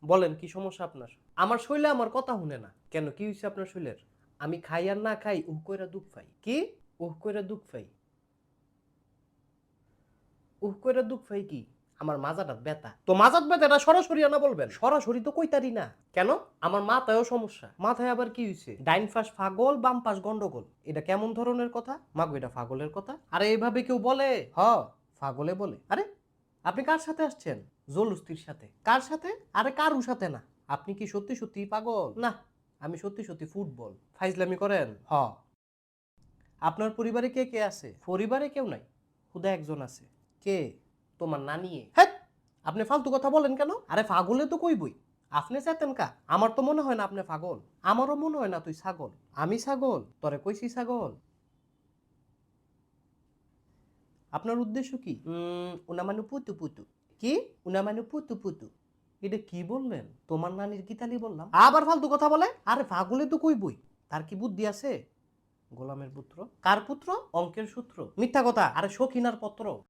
বলেন কি সমস্যা আপনার? আমার শরীরে আমার কথা শুনে না। কেন কি হইছে আপনার শরীরের? আমি খাই আর না খাই উহ কইরা দুঃখ পাই। কি? উহ কইরা দুঃখ পাই। উহ কইরা দুঃখ পাই কি? আমার মাজাটাত ব্যথা। তো মাজাত ব্যথা এটা সরাসরি আনা বলবেন। সরাসরি তো কইতারি না। কেন? আমার মাথায়ও সমস্যা। মাথায় আবার কি হইছে? ডাইন পাশ পাগল, বাম পাশ গন্ডগোল। এটা কেমন ধরনের কথা? মাগো এটা পাগলের কথা? আরে এভাবে কেউ বলে? হ, পাগলে বলে। আরে আপনি কার সাথে আসছেন? জলুস্তির সাথে। কার সাথে? আরে কারু সাথে না। আপনি কি সত্যি সত্যি পাগল? না, আমি সত্যি সত্যি ফুটবল। ফাইজলামি করেন? হ। আপনার পরিবারে কে কে আছে? পরিবারে কেউ নাই, খুদা একজন আছে। কে? তোমার নানি। হ্যাঁ, আপনি ফালতু কথা বলেন কেন? আরে পাগলে তো কইবই। আপনি চেতেন কা? আমার তো মনে হয় না আপনি পাগল। আমারও মনে হয় না তুই ছাগল। আমি ছাগল? তরে কইছি ছাগল। আপনার উদ্দেশ্য কি? উনা মানে পুতু পুতু। কি? উনা মানে পুতু পুতু। এটা কি বললেন? তোমার নানির কি তালি বললাম? আবার ফালতু কথা বলে? আরে পাগলে তো কইবই। তার কি বুদ্ধি আছে? গোলামের পুত্র। কার পুত্র? অঙ্কের সূত্র। মিথ্যা কথা। আরে সখিনার পত্র।